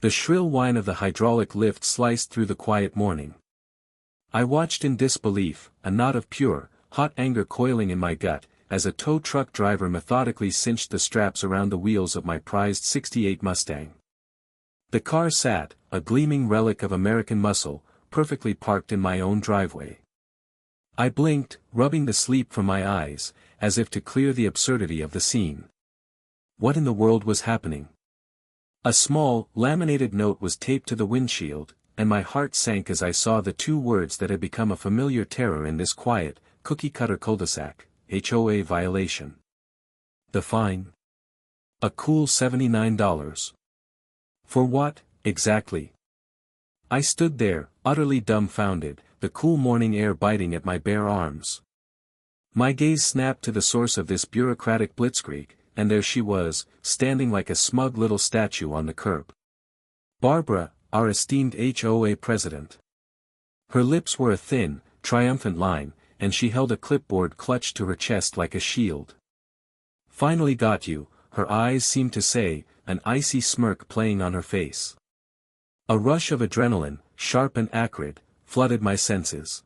The shrill whine of the hydraulic lift sliced through the quiet morning. I watched in disbelief, a knot of pure, hot anger coiling in my gut, as a tow truck driver methodically cinched the straps around the wheels of my prized '68 Mustang. The car sat, a gleaming relic of American muscle, perfectly parked in my own driveway. I blinked, rubbing the sleep from my eyes, as if to clear the absurdity of the scene. What in the world was happening? A small, laminated note was taped to the windshield, and my heart sank as I saw the two words that had become a familiar terror in this quiet, cookie-cutter cul-de-sac: HOA violation. The fine? A cool $79. For what, exactly? I stood there, utterly dumbfounded, the cool morning air biting at my bare arms. My gaze snapped to the source of this bureaucratic blitzkrieg, and there she was, standing like a smug little statue on the curb. Barbara, our esteemed HOA president. Her lips were a thin, triumphant line, and she held a clipboard clutched to her chest like a shield. Finally got you, her eyes seemed to say, an icy smirk playing on her face. A rush of adrenaline, sharp and acrid, flooded my senses.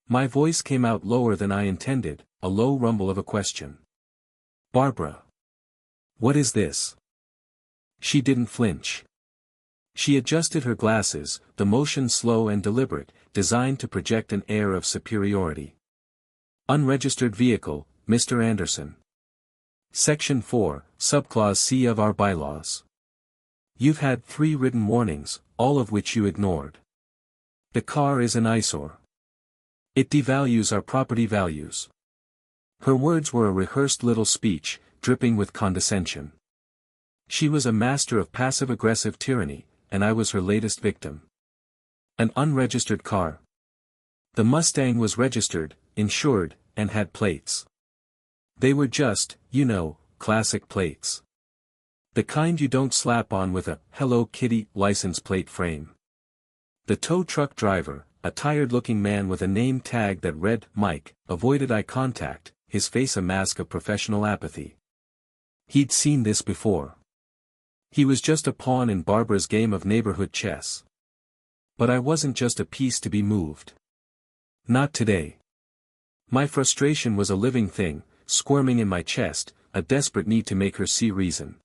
My voice came out lower than I intended, a low rumble of a question. Barbara. What is this? She didn't flinch. She adjusted her glasses, the motion slow and deliberate, designed to project an air of superiority. Unregistered vehicle, Mr. Anderson. Section 4, Subclause C of our bylaws. You've had 3 written warnings, all of which you ignored. The car is an eyesore. It devalues our property values. Her words were a rehearsed little speech, dripping with condescension. She was a master of passive-aggressive tyranny, and I was her latest victim. An unregistered car. The Mustang was registered, insured, and had plates. They were just, you know, classic plates. The kind you don't slap on with a Hello Kitty license plate frame. The tow truck driver, a tired-looking man with a name tag that read Mike, avoided eye contact, his face a mask of professional apathy. He'd seen this before. He was just a pawn in Barbara's game of neighborhood chess. But I wasn't just a piece to be moved. Not today. My frustration was a living thing, squirming in my chest, a desperate need to make her see reason.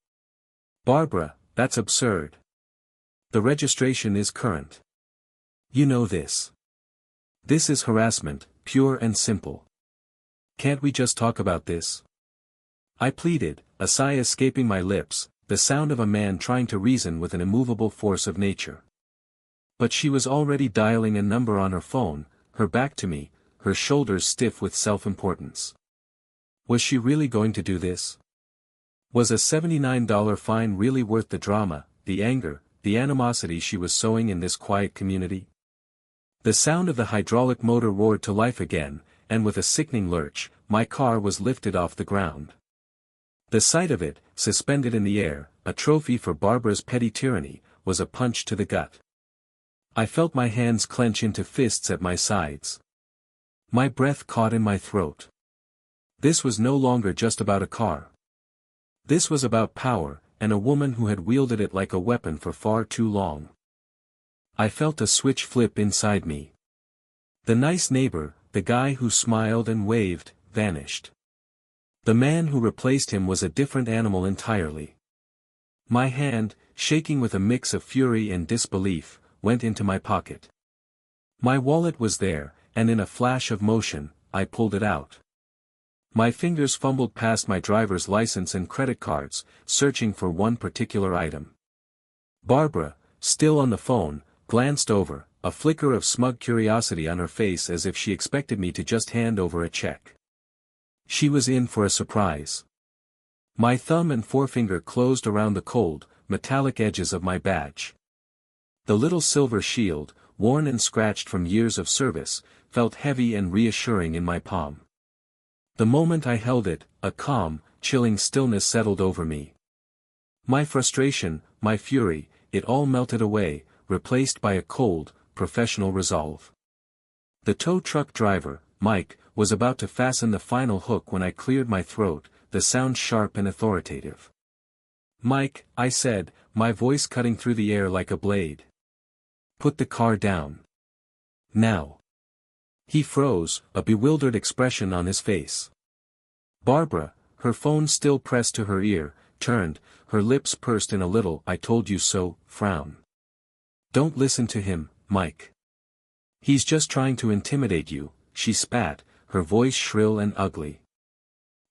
Barbara, that's absurd. The registration is current. You know this. This is harassment, pure and simple. Can't we just talk about this? I pleaded, a sigh escaping my lips, the sound of a man trying to reason with an immovable force of nature. But she was already dialing a number on her phone, her back to me, her shoulders stiff with self-importance. Was she really going to do this? Was a $79 fine really worth the drama, the anger, the animosity she was sowing in this quiet community? The sound of the hydraulic motor roared to life again, and with a sickening lurch, my car was lifted off the ground. The sight of it, suspended in the air, a trophy for Barbara's petty tyranny, was a punch to the gut. I felt my hands clench into fists at my sides. My breath caught in my throat. This was no longer just about a car. This was about power, and a woman who had wielded it like a weapon for far too long. I felt a switch flip inside me. The nice neighbor, the guy who smiled and waved, vanished. The man who replaced him was a different animal entirely. My hand, shaking with a mix of fury and disbelief, went into my pocket. My wallet was there, and in a flash of motion, I pulled it out. My fingers fumbled past my driver's license and credit cards, searching for one particular item. Barbara, still on the phone, glanced over, a flicker of smug curiosity on her face as if she expected me to just hand over a check. She was in for a surprise. My thumb and forefinger closed around the cold, metallic edges of my badge. The little silver shield, worn and scratched from years of service, felt heavy and reassuring in my palm. The moment I held it, a calm, chilling stillness settled over me. My frustration, my fury, it all melted away, replaced by a cold, professional resolve. The tow truck driver, Mike, was about to fasten the final hook when I cleared my throat, the sound sharp and authoritative. "Mike," I said, my voice cutting through the air like a blade. Put the car down. Now. He froze, a bewildered expression on his face. Barbara, her phone still pressed to her ear, turned, her lips pursed in a little "I told you so" frown. Don't listen to him, Mike. He's just trying to intimidate you, she spat, her voice shrill and ugly.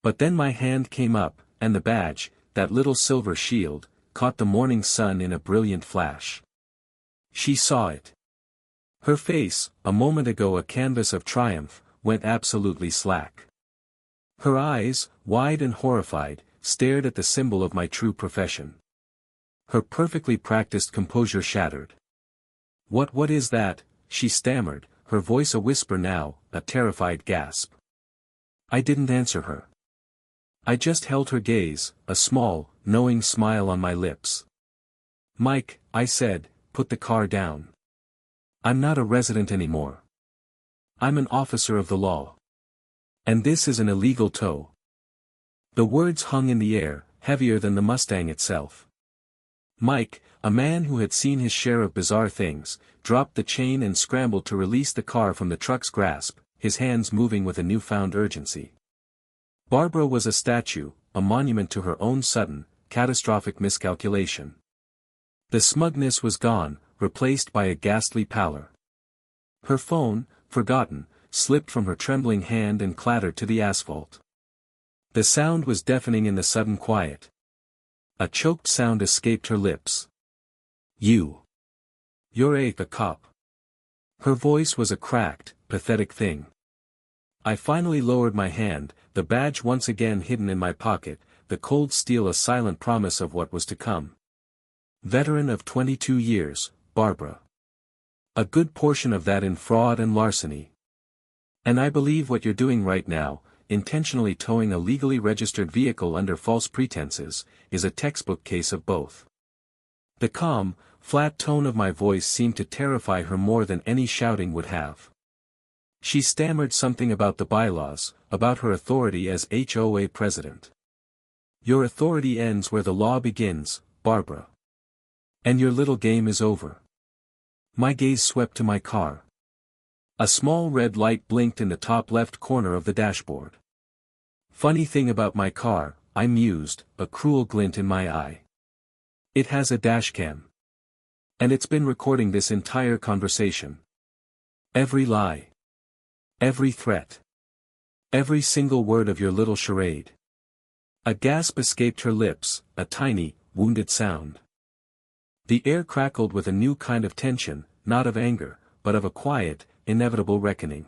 But then my hand came up, and the badge, that little silver shield, caught the morning sun in a brilliant flash. She saw it. Her face, a moment ago a canvas of triumph, went absolutely slack. Her eyes, wide and horrified, stared at the symbol of my true profession. Her perfectly practiced composure shattered. What is that?" she stammered, her voice a whisper now, a terrified gasp. I didn't answer her. I just held her gaze, a small, knowing smile on my lips. "Mike," I said, "put the car down. I'm not a resident anymore. I'm an officer of the law. And this is an illegal tow." The words hung in the air, heavier than the Mustang itself. Mike, a man who had seen his share of bizarre things, dropped the chain and scrambled to release the car from the truck's grasp, his hands moving with a newfound urgency. Barbara was a statue, a monument to her own sudden, catastrophic miscalculation. The smugness was gone, replaced by a ghastly pallor. Her phone, forgotten, slipped from her trembling hand and clattered to the asphalt. The sound was deafening in the sudden quiet. A choked sound escaped her lips. You're a cop." Her voice was a cracked, pathetic thing. I finally lowered my hand, the badge once again hidden in my pocket, the cold steel a silent promise of what was to come. Veteran of 22 years, Barbara. A good portion of that in fraud and larceny. And I believe what you're doing right now, intentionally towing a legally registered vehicle under false pretenses, is a textbook case of both. The calm, flat tone of my voice seemed to terrify her more than any shouting would have. She stammered something about the bylaws, about her authority as HOA president. "Your authority ends where the law begins, Barbara. And your little game is over." My gaze swept to my car. A small red light blinked in the top left corner of the dashboard. Funny thing about my car, I mused, a cruel glint in my eye. It has a dashcam. And it's been recording this entire conversation. Every lie. Every threat. Every single word of your little charade. A gasp escaped her lips, a tiny, wounded sound. The air crackled with a new kind of tension, not of anger, but of a quiet, inevitable reckoning.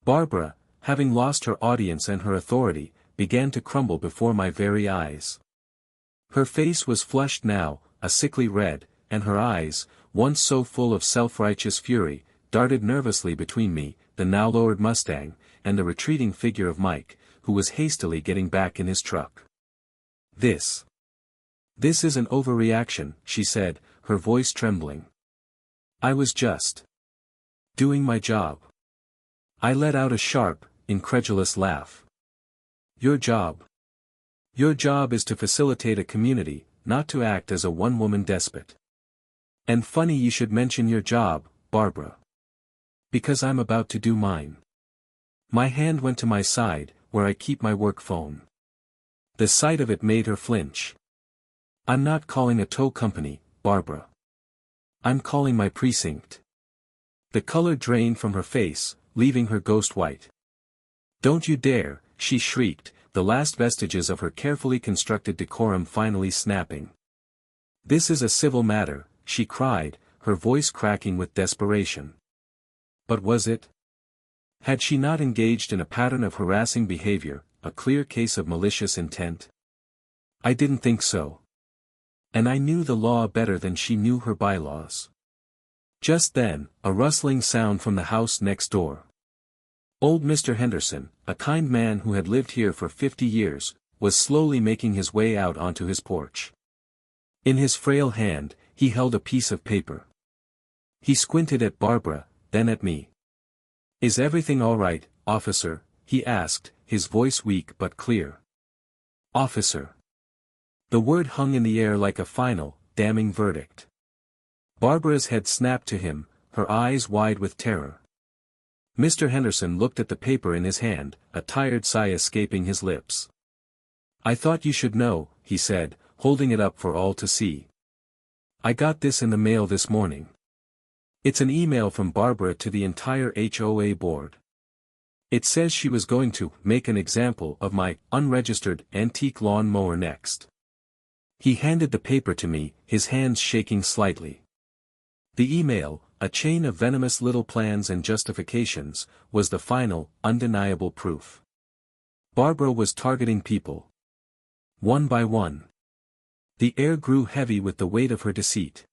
Barbara, having lost her audience and her authority, began to crumble before my very eyes. Her face was flushed now, a sickly red, and her eyes, once so full of self-righteous fury, darted nervously between me, the now lowered Mustang, and the retreating figure of Mike, who was hastily getting back in his truck. This is an overreaction," she said, her voice trembling. "I was just doing my job." I let out a sharp, incredulous laugh. Your job is to facilitate a community, not to act as a one-woman despot. And funny you should mention your job, Barbara. Because I'm about to do mine." My hand went to my side, where I keep my work phone. The sight of it made her flinch. "I'm not calling a tow company, Barbara. I'm calling my precinct." The color drained from her face, leaving her ghost white. "Don't you dare," she shrieked, the last vestiges of her carefully constructed decorum finally snapping. "This is a civil matter," she cried, her voice cracking with desperation. But was it? Had she not engaged in a pattern of harassing behavior, a clear case of malicious intent? I didn't think so. And I knew the law better than she knew her bylaws. Just then, a rustling sound from the house next door. Old Mr. Henderson, a kind man who had lived here for 50 years, was slowly making his way out onto his porch. In his frail hand, he held a piece of paper. He squinted at Barbara, then at me. "Is everything all right, officer?" he asked, his voice weak but clear. Officer. The word hung in the air like a final, damning verdict. Barbara's head snapped to him, her eyes wide with terror. Mr. Henderson looked at the paper in his hand, a tired sigh escaping his lips. "I thought you should know," he said, holding it up for all to see. "I got this in the mail this morning. It's an email from Barbara to the entire HOA board. It says she was going to make an example of my unregistered antique lawn mower next." He handed the paper to me, his hands shaking slightly. The email, a chain of venomous little plans and justifications, was the final, undeniable proof. Barbara was targeting people. One by one. The air grew heavy with the weight of her deceit.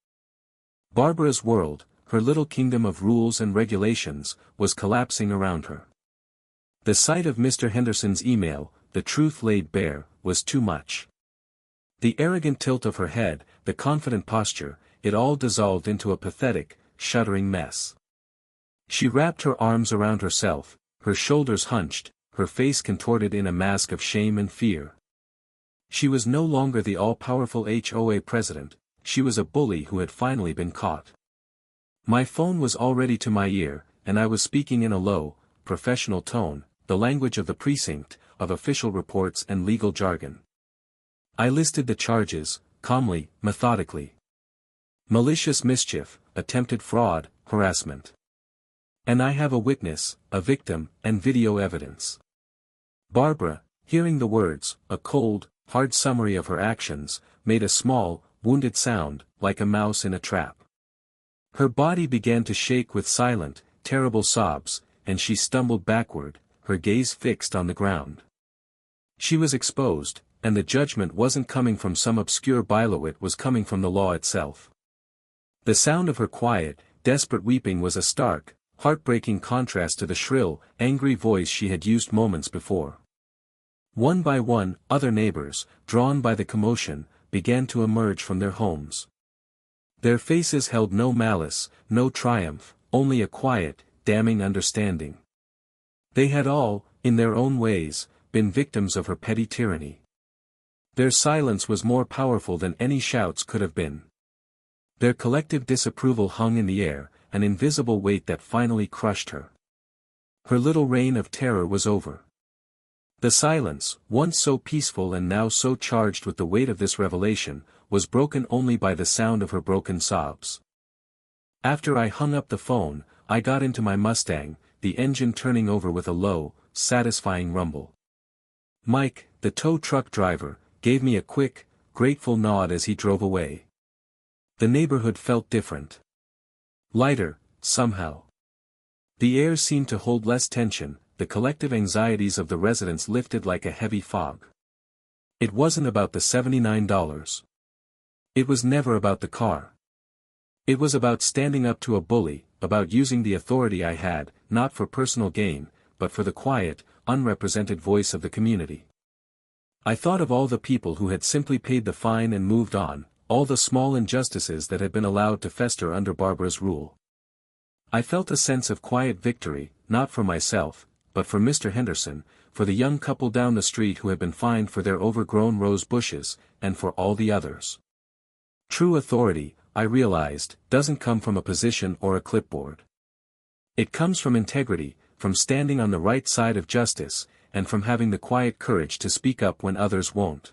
Barbara's world, her little kingdom of rules and regulations, was collapsing around her. The sight of Mr. Henderson's email, the truth laid bare, was too much. The arrogant tilt of her head, the confident posture, it all dissolved into a pathetic, shuddering mess. She wrapped her arms around herself, her shoulders hunched, her face contorted in a mask of shame and fear. She was no longer the all-powerful HOA president, she was a bully who had finally been caught. My phone was already to my ear, and I was speaking in a low, professional tone, the language of the precinct, of official reports and legal jargon. I listed the charges, calmly, methodically. Malicious mischief, attempted fraud, harassment. And I have a witness, a victim, and video evidence. Barbara, hearing the words, a cold, hard summary of her actions, made a small, wounded sound, like a mouse in a trap. Her body began to shake with silent, terrible sobs, and she stumbled backward, her gaze fixed on the ground. She was exposed, and the judgment wasn't coming from some obscure bylaw, it was coming from the law itself. The sound of her quiet, desperate weeping was a stark, heartbreaking contrast to the shrill, angry voice she had used moments before. One by one, other neighbors, drawn by the commotion, began to emerge from their homes. Their faces held no malice, no triumph, only a quiet, damning understanding. They had all, in their own ways, been victims of her petty tyranny. Their silence was more powerful than any shouts could have been. Their collective disapproval hung in the air, an invisible weight that finally crushed her. Her little reign of terror was over. The silence, once so peaceful and now so charged with the weight of this revelation, was broken only by the sound of her broken sobs. After I hung up the phone, I got into my Mustang, the engine turning over with a low, satisfying rumble. Mike, the tow truck driver, gave me a quick, grateful nod as he drove away. The neighborhood felt different. Lighter, somehow. The air seemed to hold less tension, the collective anxieties of the residents lifted like a heavy fog. It wasn't about the $79. It was never about the car. It was about standing up to a bully, about using the authority I had, not for personal gain, but for the quiet, unrepresented voice of the community. I thought of all the people who had simply paid the fine and moved on, all the small injustices that had been allowed to fester under Barbara's rule. I felt a sense of quiet victory, not for myself, but for Mr. Henderson, for the young couple down the street who had been fined for their overgrown rose bushes, and for all the others. True authority, I realized, doesn't come from a position or a clipboard. It comes from integrity, from standing on the right side of justice, and from having the quiet courage to speak up when others won't.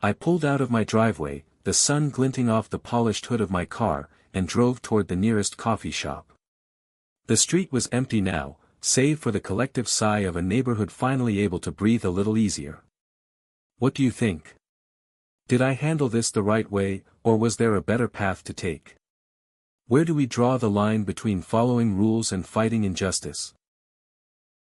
I pulled out of my driveway, the sun glinting off the polished hood of my car, and drove toward the nearest coffee shop. The street was empty now, save for the collective sigh of a neighborhood finally able to breathe a little easier. What do you think? Did I handle this the right way, or was there a better path to take? Where do we draw the line between following rules and fighting injustice?